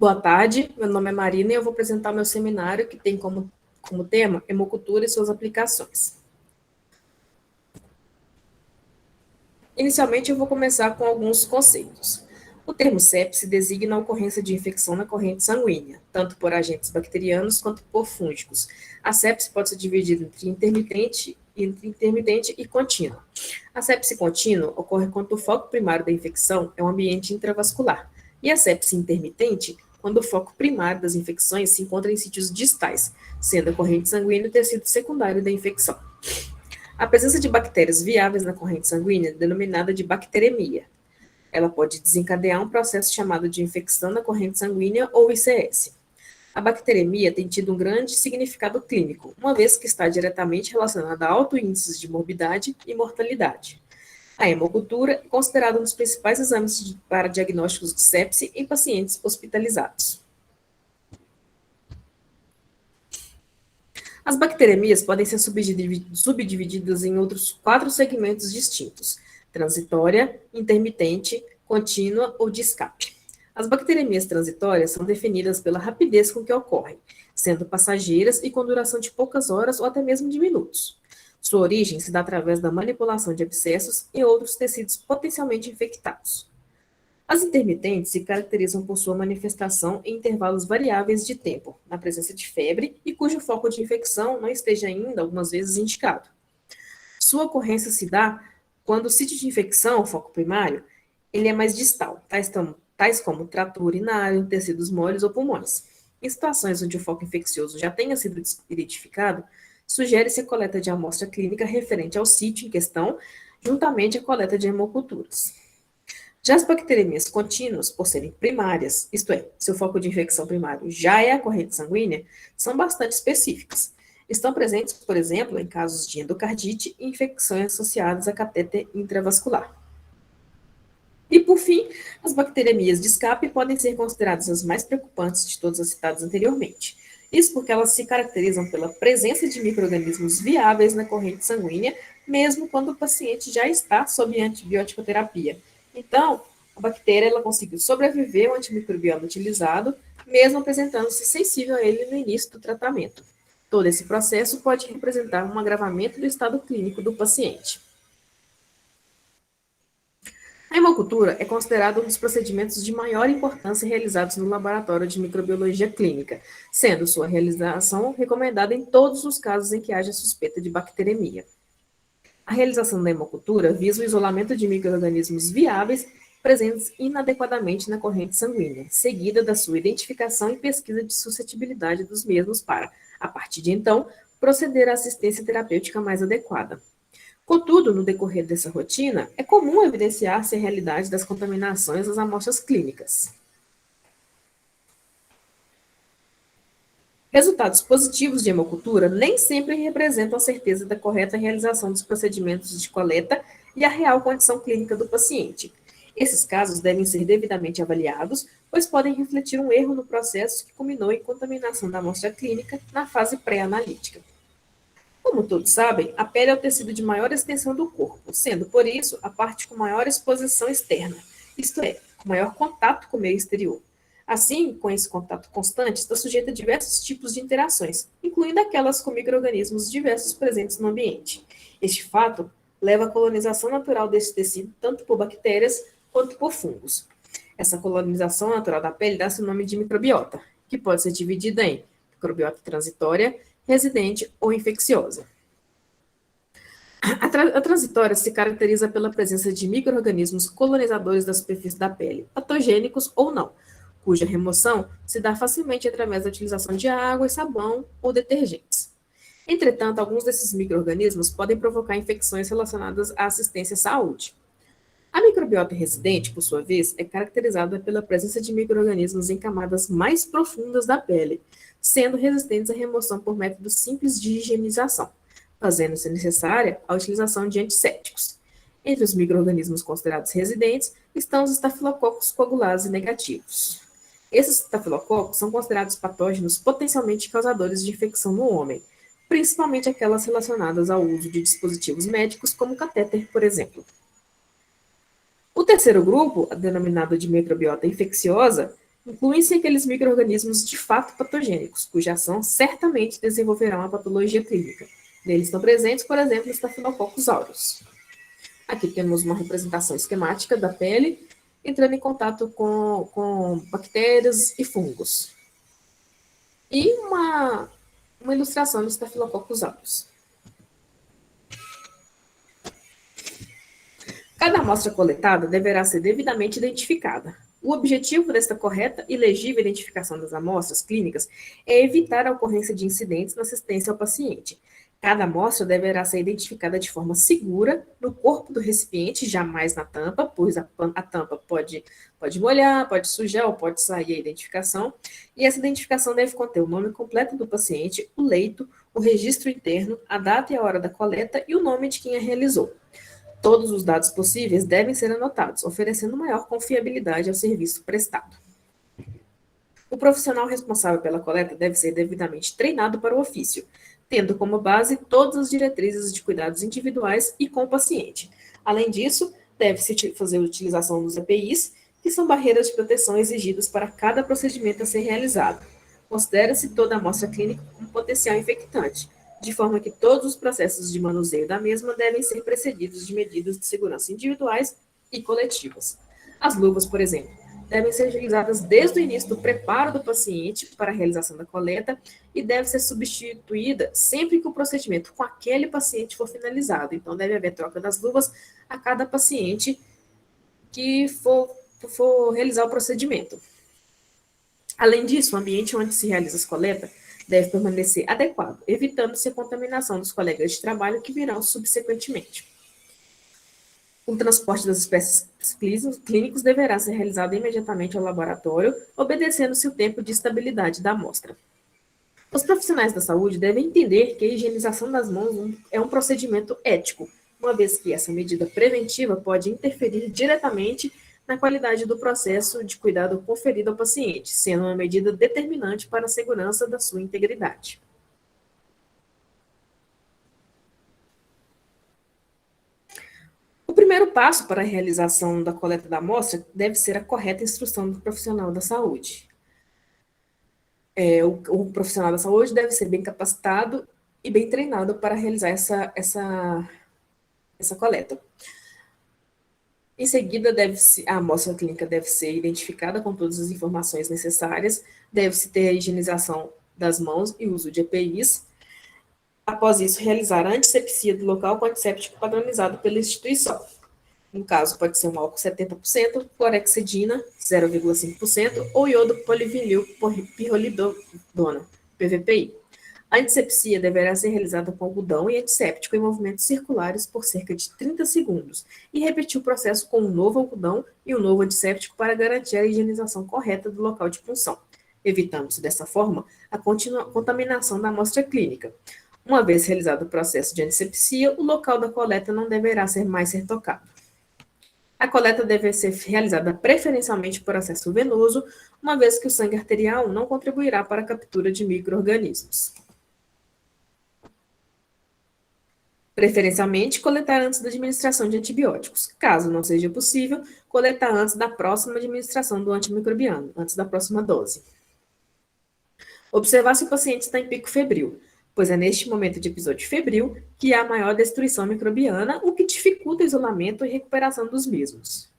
Boa tarde, meu nome é Marina e eu vou apresentar o meu seminário que tem como tema hemocultura e suas aplicações. Inicialmente, eu vou começar com alguns conceitos. O termo sepse designa a ocorrência de infecção na corrente sanguínea, tanto por agentes bacterianos quanto por fúngicos. A sepse pode ser dividida entre intermitente e contínua. A sepse contínua ocorre quando o foco primário da infecção é o ambiente intravascular, e a sepse intermitente quando o foco primário das infecções se encontra em sítios distais, sendo a corrente sanguínea o tecido secundário da infecção. A presença de bactérias viáveis na corrente sanguínea é denominada de bacteremia. Ela pode desencadear um processo chamado de infecção na corrente sanguínea ou ICS. A bacteremia tem tido um grande significado clínico, uma vez que está diretamente relacionada a altos índices de morbidade e mortalidade. A hemocultura é considerada um dos principais exames para diagnósticos de sepse em pacientes hospitalizados. As bacteremias podem ser subdivididas em outros 4 segmentos distintos: transitória, intermitente, contínua ou de escape. As bacteremias transitórias são definidas pela rapidez com que ocorrem, sendo passageiras e com duração de poucas horas ou até mesmo de minutos. Sua origem se dá através da manipulação de abscessos e outros tecidos potencialmente infectados. As intermitentes se caracterizam por sua manifestação em intervalos variáveis de tempo, na presença de febre e cujo foco de infecção não esteja ainda, algumas vezes, indicado. Sua ocorrência se dá quando o sítio de infecção, o foco primário, ele é mais distal, tais como trato urinário, tecidos moles ou pulmões. Em situações onde o foco infeccioso já tenha sido identificado, sugere-se a coleta de amostra clínica referente ao sítio em questão, juntamente à coleta de hemoculturas. Já as bacteremias contínuas, por serem primárias, isto é, seu foco de infecção primário já é a corrente sanguínea, são bastante específicas. Estão presentes, por exemplo, em casos de endocardite e infecções associadas a catéter intravascular. E, por fim, as bacteremias de escape podem ser consideradas as mais preocupantes de todas as citadas anteriormente. Isso porque elas se caracterizam pela presença de micro-organismos viáveis na corrente sanguínea, mesmo quando o paciente já está sob antibiótico terapia. Então, a bactéria ela conseguiu sobreviver ao antimicrobiano utilizado, mesmo apresentando-se sensível a ele no início do tratamento. Todo esse processo pode representar um agravamento do estado clínico do paciente. A hemocultura é considerada um dos procedimentos de maior importância realizados no laboratório de microbiologia clínica, sendo sua realização recomendada em todos os casos em que haja suspeita de bacteremia. A realização da hemocultura visa o isolamento de micro-organismos viáveis presentes inadequadamente na corrente sanguínea, seguida da sua identificação e pesquisa de suscetibilidade dos mesmos para, a partir de então, proceder à assistência terapêutica mais adequada. Contudo, no decorrer dessa rotina, é comum evidenciar-se a realidade das contaminações das amostras clínicas. Resultados positivos de hemocultura nem sempre representam a certeza da correta realização dos procedimentos de coleta e a real condição clínica do paciente. Esses casos devem ser devidamente avaliados, pois podem refletir um erro no processo que culminou em contaminação da amostra clínica na fase pré-analítica. Como todos sabem, a pele é o tecido de maior extensão do corpo, sendo, por isso, a parte com maior exposição externa, isto é, com maior contato com o meio exterior. Assim, com esse contato constante, está sujeita a diversos tipos de interações, incluindo aquelas com micro-organismos diversos presentes no ambiente. Este fato leva à colonização natural desse tecido, tanto por bactérias quanto por fungos. Essa colonização natural da pele dá-se o nome de microbiota, que pode ser dividida em microbiota transitória, residente ou infecciosa. A transitória se caracteriza pela presença de micro-organismos colonizadores da superfície da pele, patogênicos ou não, cuja remoção se dá facilmente através da utilização de água e sabão ou detergentes. Entretanto, alguns desses micro-organismos podem provocar infecções relacionadas à assistência à saúde. A microbiota residente, por sua vez, é caracterizada pela presença de micro-organismos em camadas mais profundas da pele, sendo resistentes à remoção por métodos simples de higienização, fazendo-se necessária a utilização de antissépticos. Entre os micro-organismos considerados residentes estão os estafilococos coagulase negativos. Esses estafilococos são considerados patógenos potencialmente causadores de infecção no homem, principalmente aquelas relacionadas ao uso de dispositivos médicos, como catéter, por exemplo. O terceiro grupo, denominado de microbiota infecciosa, Incluem-se aqueles micro-organismos de fato patogênicos, cuja ação certamente desenvolverá uma patologia clínica. Neles estão presentes, por exemplo, os Staphylococcus aureus. Aqui temos uma representação esquemática da pele, entrando em contato com bactérias e fungos. E uma ilustração dos Staphylococcus aureus. Cada amostra coletada deverá ser devidamente identificada. O objetivo desta correta e legível identificação das amostras clínicas é evitar a ocorrência de incidentes na assistência ao paciente. Cada amostra deverá ser identificada de forma segura no corpo do recipiente, jamais na tampa, pois a tampa pode molhar, pode sujar ou pode sair a identificação. E essa identificação deve conter o nome completo do paciente, o leito, o registro interno, a data e a hora da coleta e o nome de quem a realizou. Todos os dados possíveis devem ser anotados, oferecendo maior confiabilidade ao serviço prestado. O profissional responsável pela coleta deve ser devidamente treinado para o ofício, tendo como base todas as diretrizes de cuidados individuais e com o paciente. Além disso, deve-se fazer a utilização dos EPIs, que são barreiras de proteção exigidas para cada procedimento a ser realizado. Considera-se toda amostra clínica como potencial infectante, de forma que todos os processos de manuseio da mesma devem ser precedidos de medidas de segurança individuais e coletivas. As luvas, por exemplo, devem ser utilizadas desde o início do preparo do paciente para a realização da coleta e deve ser substituída sempre que o procedimento com aquele paciente for finalizado. Então, deve haver troca das luvas a cada paciente que for realizar o procedimento. Além disso, o ambiente onde se realiza as coletas deve permanecer adequado, evitando-se a contaminação dos colegas de trabalho que virão subsequentemente. O transporte das espécies clínicos deverá ser realizado imediatamente ao laboratório, obedecendo-se o tempo de estabilidade da amostra. Os profissionais da saúde devem entender que a higienização das mãos é um procedimento ético, uma vez que essa medida preventiva pode interferir diretamente na qualidade do processo de cuidado conferido ao paciente, sendo uma medida determinante para a segurança da sua integridade. O primeiro passo para a realização da coleta da amostra deve ser a correta instrução do profissional da saúde. O profissional da saúde deve ser bem capacitado e bem treinado para realizar essa coleta. Em seguida, a amostra clínica deve ser identificada com todas as informações necessárias, deve-se ter a higienização das mãos e uso de EPIs. Após isso, realizar a antisepsia do local com antisséptico padronizado pela instituição. No caso, pode ser um álcool 70%, clorexidina 0,5% ou iodo polivinil pirrolidona, PVPI. A antisepsia deverá ser realizada com algodão e antisséptico em movimentos circulares por cerca de 30 segundos e repetir o processo com um novo algodão e um novo antisséptico para garantir a higienização correta do local de punção, evitando-se dessa forma a contaminação da amostra clínica. Uma vez realizado o processo de antisepsia, o local da coleta não deverá mais ser tocado. A coleta deve ser realizada preferencialmente por acesso venoso, uma vez que o sangue arterial não contribuirá para a captura de micro-organismos. Preferencialmente, coletar antes da administração de antibióticos. Caso não seja possível, coletar antes da próxima administração do antimicrobiano, antes da próxima dose. Observar se o paciente está em pico febril, pois é neste momento de episódio febril que há maior destruição microbiana, o que dificulta o isolamento e recuperação dos mesmos.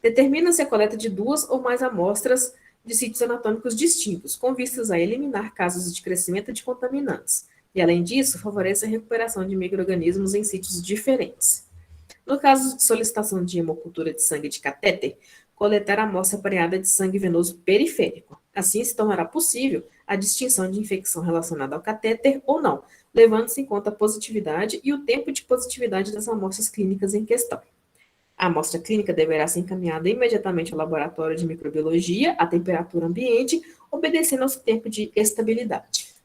Determina-se a coleta de 2 ou mais amostras de sítios anatômicos distintos, com vistas a eliminar casos de crescimento de contaminantes, e além disso, favorece a recuperação de micro-organismos em sítios diferentes. No caso de solicitação de hemocultura de sangue de catéter, coletar a amostra pareada de sangue venoso periférico. Assim, se tornará possível a distinção de infecção relacionada ao catéter ou não, levando-se em conta a positividade e o tempo de positividade das amostras clínicas em questão. A amostra clínica deverá ser encaminhada imediatamente ao laboratório de microbiologia, à temperatura ambiente, obedecendo ao seu tempo de estabilidade.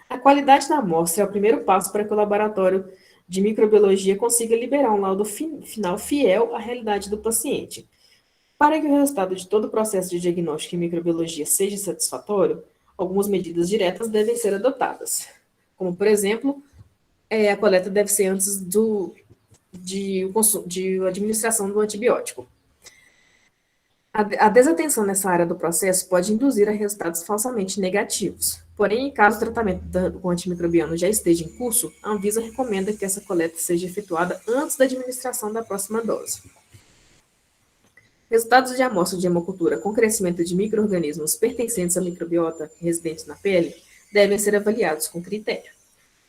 A qualidade da amostra é o primeiro passo para que o laboratório de microbiologia consiga liberar um laudo final fiel à realidade do paciente. Para que o resultado de todo o processo de diagnóstico em microbiologia seja satisfatório, algumas medidas diretas devem ser adotadas. Como, por exemplo, a coleta deve ser antes de administração do antibiótico. A desatenção nessa área do processo pode induzir a resultados falsamente negativos. Porém, em caso o tratamento com antimicrobiano já esteja em curso, a Anvisa recomenda que essa coleta seja efetuada antes da administração da próxima dose. Resultados de amostra de hemocultura com crescimento de micro-organismos pertencentes à microbiota residentes na pele devem ser avaliados com critério.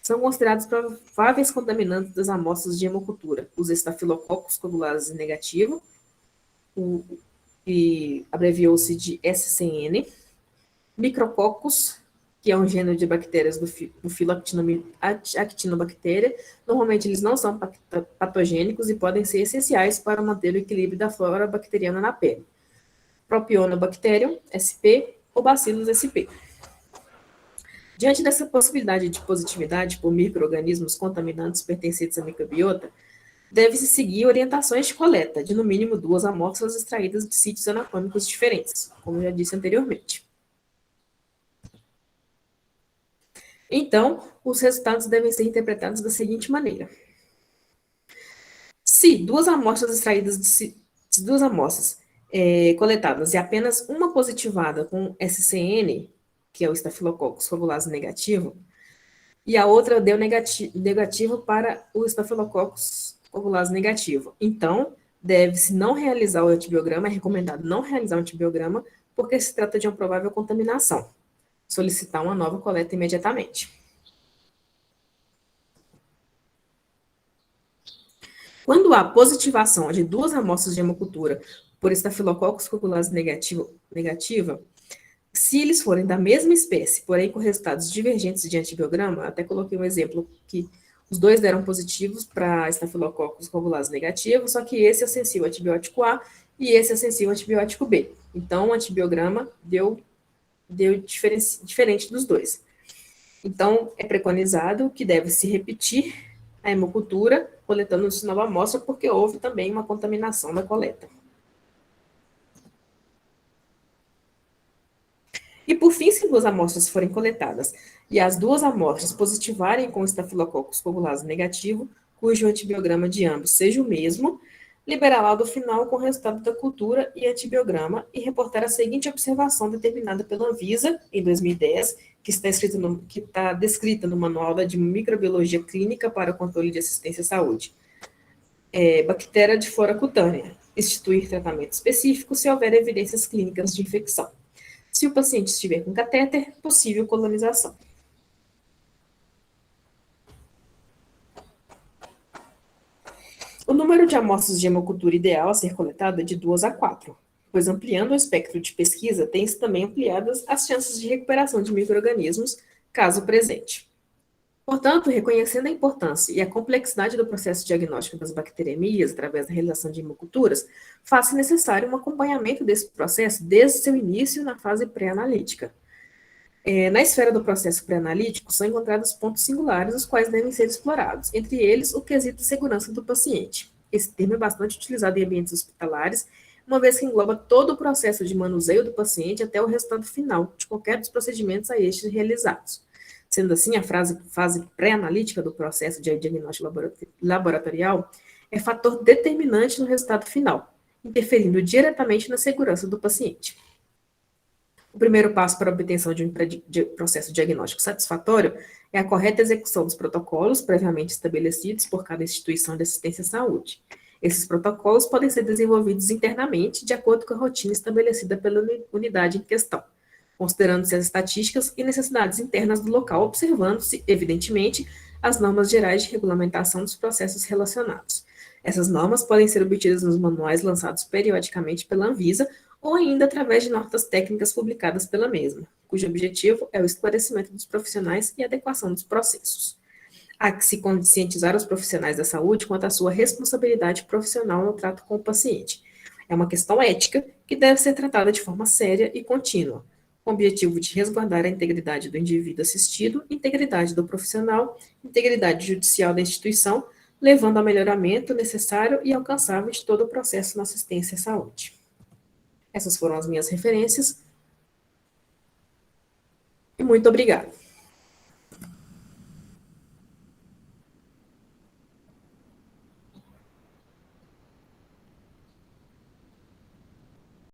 São considerados prováveis contaminantes das amostras de hemocultura os Staphylococcus coagulase negativo, que abreviou-se de SCN, Micrococcus, que é um gênero de bactérias do filo Actinobacteria. Normalmente eles não são patogênicos e podem ser essenciais para manter o equilíbrio da flora bacteriana na pele. Propionobacterium, SP, ou Bacillus SP. Diante dessa possibilidade de positividade por micro-organismos contaminantes pertencentes à microbiota, deve-se seguir orientações de coleta, de no mínimo 2 amostras extraídas de sítios anatômicos diferentes, como já disse anteriormente. Então, os resultados devem ser interpretados da seguinte maneira. Se 2 amostras extraídas de 2 amostras coletadas e apenas uma positivada com SCN, que é o Staphylococcus coagulase negativo, e a outra deu negativo para o Staphylococcus coagulase negativo. Então, deve-se não realizar o antibiograma, é recomendado não realizar o antibiograma, porque se trata de uma provável contaminação. Solicitar uma nova coleta imediatamente. Quando há positivação de 2 amostras de hemocultura por Staphylococcus coagulase negativa, se eles forem da mesma espécie, porém com resultados divergentes de antibiograma, até coloquei um exemplo que os 2 deram positivos para Staphylococcus coagulase negativo, só que esse é sensível ao antibiótico A e esse é sensível ao antibiótico B. Então, o antibiograma deu diferente dos 2. Então, é preconizado que deve-se repetir a hemocultura, coletando nova amostra, porque houve também uma contaminação da coleta. E, por fim, se 2 amostras forem coletadas e as 2 amostras positivarem com Staphylococcus coagulase negativo, cujo antibiograma de ambos seja o mesmo, liberar laudo final com o resultado da cultura e antibiograma e reportar a seguinte observação determinada pela Anvisa, em 2010, que está descrita no Manual de Microbiologia Clínica para o Controle de Assistência à Saúde. Bactéria de flora cutânea. Instituir tratamento específico se houver evidências clínicas de infecção. Se o paciente estiver com catéter, possível colonização. O número de amostras de hemocultura ideal a ser coletado é de 2 a 4, pois ampliando o espectro de pesquisa, tem-se também ampliadas as chances de recuperação de micro-organismos, caso presente. Portanto, reconhecendo a importância e a complexidade do processo diagnóstico das bacteremias através da realização de hemoculturas, faz-se necessário um acompanhamento desse processo desde seu início na fase pré-analítica. Na esfera do processo pré-analítico, são encontrados pontos singulares, os quais devem ser explorados, entre eles o quesito de segurança do paciente. Esse termo é bastante utilizado em ambientes hospitalares, uma vez que engloba todo o processo de manuseio do paciente até o resultado final de qualquer dos procedimentos a estes realizados. Sendo assim, a fase pré-analítica do processo de diagnóstico laboratorial é fator determinante no resultado final, interferindo diretamente na segurança do paciente. O primeiro passo para a obtenção de um processo diagnóstico satisfatório é a correta execução dos protocolos previamente estabelecidos por cada instituição de assistência à saúde. Esses protocolos podem ser desenvolvidos internamente de acordo com a rotina estabelecida pela unidade em questão, considerando-se as estatísticas e necessidades internas do local, observando-se, evidentemente, as normas gerais de regulamentação dos processos relacionados. Essas normas podem ser obtidas nos manuais lançados periodicamente pela Anvisa ou ainda através de notas técnicas publicadas pela mesma, cujo objetivo é o esclarecimento dos profissionais e adequação dos processos. Há que se conscientizar os profissionais da saúde quanto à sua responsabilidade profissional no trato com o paciente. É uma questão ética que deve ser tratada de forma séria e contínua, com o objetivo de resguardar a integridade do indivíduo assistido, integridade do profissional, integridade judicial da instituição, levando ao melhoramento necessário e alcançável de todo o processo na assistência à saúde. Essas foram as minhas referências. E muito obrigada.